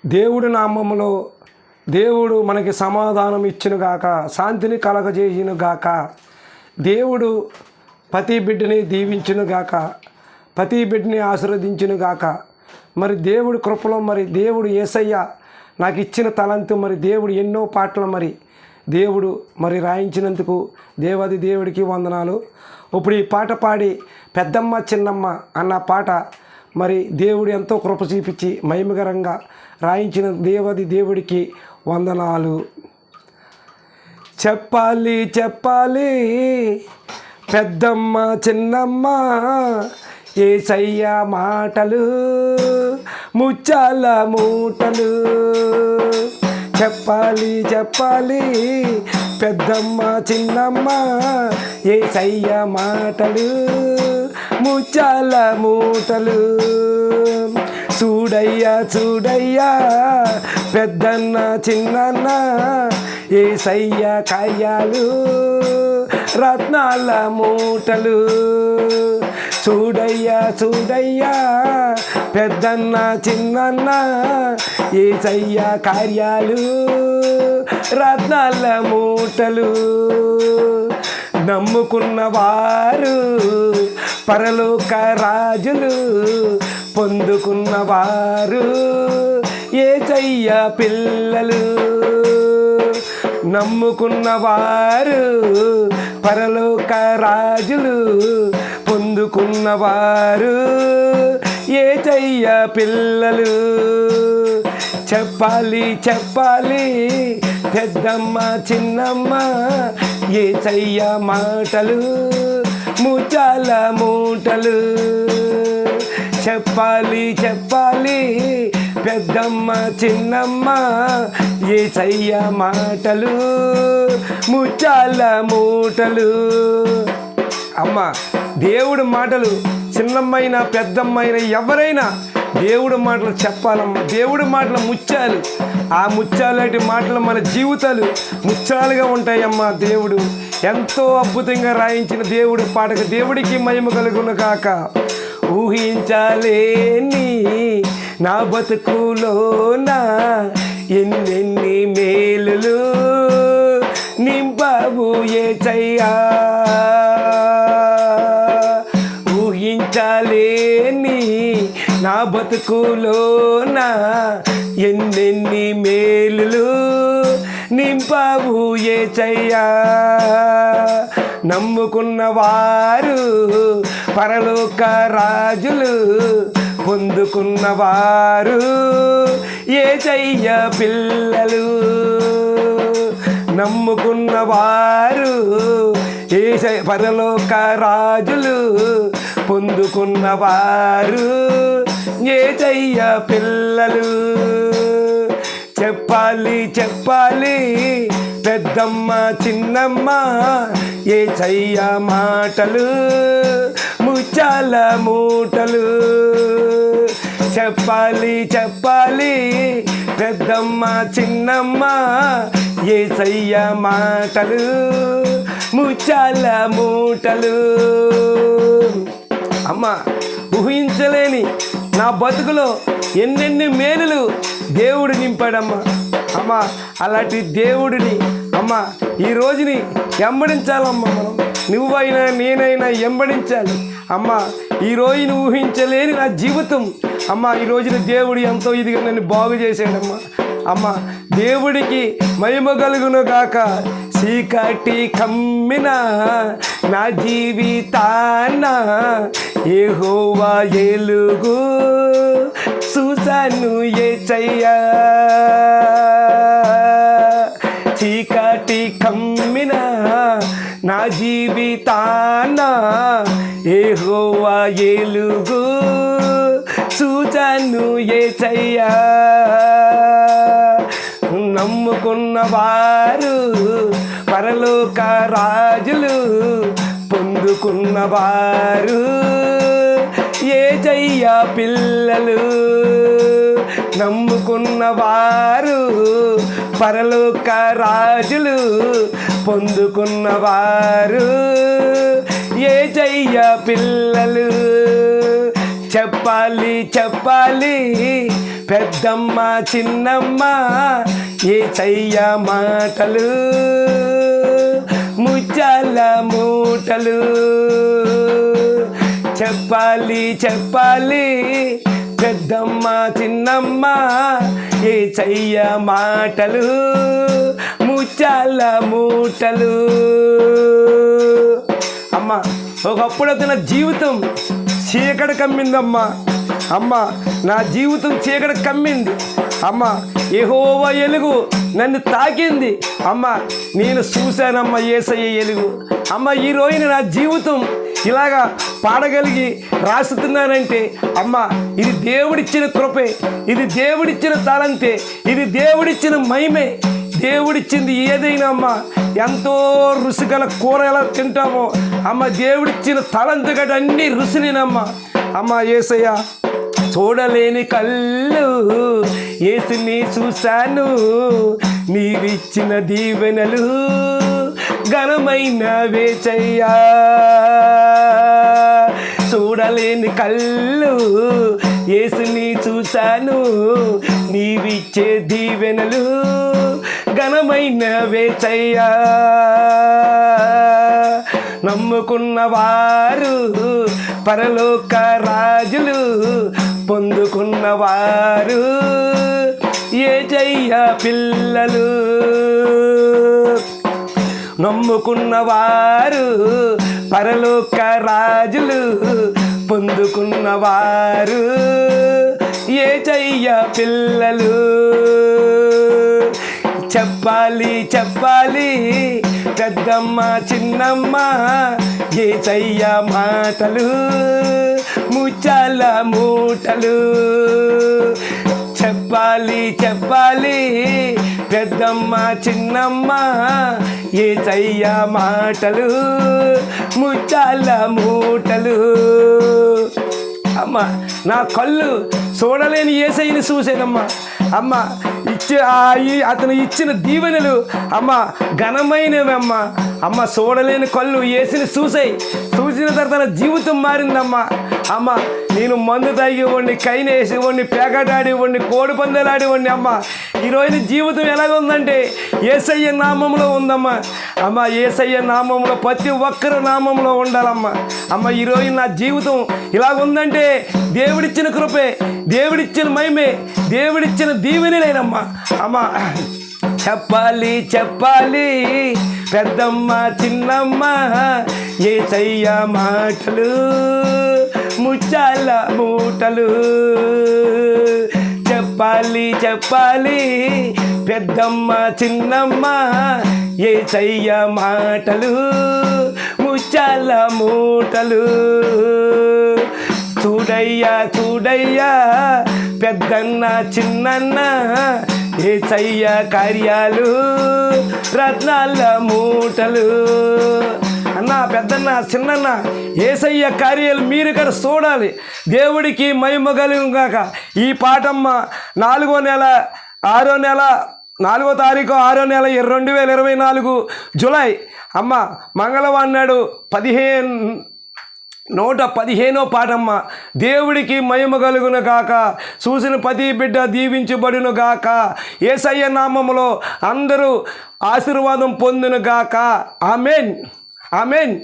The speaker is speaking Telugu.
దేవుడి నామములో దేవుడు మనకి సమాధానం ఇచ్చునుగాక, శాంతిని కలగజేయునుగాక. దేవుడు ప్రతి బిడ్డని దీవించునుగాక, ప్రతి బిడ్డని ఆశీర్వదించునుగాక. మరి దేవుడి కృపలో మరి దేవుడు యేసయ్య నాకు ఇచ్చిన తలంతు మరి దేవుడు ఎన్నో పాటలు మరి దేవుడు మరి రాయించినందుకు దేవాది దేవుడికి వందనాలు. ఇప్పుడు ఈ పాట పాడి పెద్దమ్మ చిన్నమ్మ అన్న పాట మరి దేవుడు ఎంతో కృప చూపించి మహిమకరంగా రాయించిన దేవాది దేవుడికి వందనాలు. చెప్పాలి చెప్పాలి పెద్దమ్మ చిన్నమ్మ యేసయ్య మాటలు ముచ్చాల మూటలు. చెప్పాలి చెప్పాలి పెద్దమ్మ చిన్నమ్మ యేసయ్య మాటలు ముచ్చాల మూటలు. చూడయ్యా చూడయ్యా పెద్దన్న చిన్నన్న యేసయ్య కార్యాలు రత్నాల మూటలు. చూడయ్యా చూడయ్యా పెద్దన్న చిన్నన్న యేసయ్య కార్యాలు రత్నాల మూటలు. నమ్ముకున్న వారు పరలోక రాజులు, పొందుకున్నవారు యేసయ్య పిల్లలు. నమ్ముకున్నవారు పరలోక రాజులు, పొందుకున్నవారు యేసయ్య పిల్లలు. చెప్పాలి చెప్పాలి పెద్దమ్మ చిన్నమ్మ యేసయ్య మాటలు ముచ్చాల మూటలు. చెప్పాలి చెప్పాలి పెద్దమ్మ చిన్నమ్మ యేసయ్య మాటలు ముచ్చాల మూటలు. అమ్మ దేవుడి మాటలు చిన్నమ్మైనా పెద్దమ్మైనా ఎవరైనా దేవుడి మాటలు చెప్పాలమ్మ. దేవుడి మాటలు ముత్యాలు, ఆ ముత్యాలంటి మాటలు మన జీవితాలు ముత్యాలుగా ఉంటాయమ్మా. దేవుడు ఎంతో అద్భుతంగా రాయించిన దేవుడి పాటకు దేవుడికి మహిమ కలుగును కాక. ఊహించలేని నా బతుకులోనా ఎన్నెన్ని మేలులు నింపావు యేసయ్యా. ఊహించలేని నా బతుకులోనా ఎన్నెన్ని మేలులు నింపావు యేసయ్యా. నమ్ముకున్నవారు పరలోక రాజులు, పొందుకున్నవారు యేసయ్య పిల్లలు. నమ్ముకున్నవారు పరలోక రాజులు, పొందుకున్నవారు యేసయ్య పిల్లలు. చెప్పాలి చెప్పాలి పెద్దమ్మ చిన్నమ్మ యేసయ్య మాటలు ముచ్చాల మూటలు. చెప్పాలి చెప్పాలి పెద్దమ్మ చిన్నమ్మ యేసయ్య మాటలు ముచ్చాల మూటలు. అమ్మ ఊహించలేని నా బతుకులో ఎన్నెన్ని మేలులు దేవుడు నింపాడమ్మా. అమ్మ అలాంటి దేవుడిని అమ్మ ఈ రోజుని వెంబడించాలమ్మా. మనం నువ్వైనా నేనైనా వెంబడించాలి అమ్మ. ఈ రోజుని ఊహించలేని నా జీవితం అమ్మ ఈ రోజున దేవుడు ఎంతో ఇదిగా నన్ను బాగు చేశాడమ్మా. అమ్మ దేవుడికి మహిమ కలుగును గాక. చీకటి కమ్మిన నా జీవితాన యెహోవా వెలుగు చూశాను యేసయ్యా. చీకటి కమ్మిన నా జీవితాన యెహోవా వెలుగు చూశాను యేసయ్యా. నమ్ముకున్నవారు పరలోక రాజులు, పొందుకున్నవారు యేసయ్య పిల్లలు. నమ్ముకున్నవారు పరలోక రాజులు, పొందుకున్నవారు యేసయ్య పిల్లలు. చెప్పాలి చెప్పాలి పెద్దమ్మ చిన్నమ్మ యేసయ్య మాటలు ముత్యాల మూటలు. చెప్పాలి చెప్పాలి పెద్దమ్మ చిన్నమ్మ యేసయ్య మాటలు ముత్యాల మూటలు. అమ్మ ఒకప్పుడు నా జీవితం చీకటి కమ్మిందమ్మా. అమ్మ నా జీవితం చీకటి కమ్మింది. అమ్మ యెహోవా ఎలుగు నన్ను తాకింది. అమ్మ నేను చూశానమ్మ యేసయ్య ఎలుగు. అమ్మ ఈరోజు నా జీవితం ఇలాగా పాడగలిగి రాస్తున్నానంటే అమ్మ ఇది దేవుడిచ్చిన కృపే, ఇది దేవుడిచ్చిన తాళంతే, ఇది దేవుడిచ్చిన మహిమే. దేవుడిచ్చింది ఏదైనా అమ్మ ఎంతో రుచిగల కూర ఎలా తింటామో అమ్మ దేవుడిచ్చిన తలంత గడ్డ అన్ని రుచినేనమ్మ. అమ్మ యేసయ్య చూడలేని కళ్ళు యేసుని చూశాను, నీవిచ్చిన దీవెనలు ఘనమైన యేసయ్యా. చూడలేని కళ్ళు యేసుని చూశాను, నీవిచ్చే దీవెనలు ఘనమైన యేసయ్యా. నమ్ముకున్న వారు పరలోక రాజులు, పొందుకున్న వారు యేసయ్య పిల్లలు. నమ్ముకున్న వారు పరలోక రాజులు, పొందుకున్న వారు యేసయ్య పిల్లలు. చెప్పాలి చెప్పాలి పెద్దమ్మ చిన్నమ్మ యేసయ్య మాటలు ముత్యాల మూటలు. చెప్పాలి చెప్పాలి పెద్దమ్మ చిన్నమ్మ యేసయ్య మాటలు ముత్యాల మూటలు. అమ్మ నా కళ్ళు చూడలేని యేసయ్యని చూసానమ్మా. అమ్మ అతను ఇచ్చిన దీవెనలు అమ్మ ఘనమైనవమ్మ. అమ్మ చూడలేని కళ్ళు యేసుని చూసాయి, చూసిన తర్వాత జీవితం మారిందమ్మా. అమ్మ నేను మందు తాగేవాడిని, కైనేసేవాడిని, పేకటాడేవాడిని, కోడి పందాలాడేవాడిని. అమ్మ ఈరోజు జీవితం ఎలాగ ఉందంటే యేసయ్య నామంలో ఉందమ్మా. అమ్మ యేసయ్య నామంలో ప్రతి ఒక్కరు నామంలో ఉండాలమ్మా. అమ్మ ఈరోజు నా జీవితం ఇలాగుందంటే దేవుడిచ్చిన కృపే, దేవుడిచ్చిన మహిమే, దేవుడిచ్చిన దీవెనలేనమ్మా. అమ్మ చెప్పాలి చెప్పాలి పెద్దమ్మ చిన్నమ్మ యేసయ్య మాటలు ముత్యాల మూటలు. చెప్పాలి చెప్పాలి పెద్దమ్మ చిన్నమ్మ యేసయ్య మాటలు ముత్యాల మూటలు. చూడయ్యా చూడయ్యా పెద్దన్న చిన్నన్న యేసయ్య కార్యాలు రత్నాల మూటలు. అన్న పెద్దన్న చిన్నన్న యేసయ్య కార్యాలు మీరు ఇక్కడ చూడాలి. దేవుడికి మహిమ కలుగును గాక. ఈ పాటమ్మ 4వ నెల 4వ తారీఖు 6వ నెల 2024 జూలై అమ్మ మంగళవారం నాడు 115వ పాటమ్మ. దేవుడికి మహిమ కలుగును గాక, చూసిన ప్రతి బిడ్డ దీవించబడును గాక, యేసయ్య నామములో అందరూ ఆశీర్వాదం పొందును గాక. Amen amen.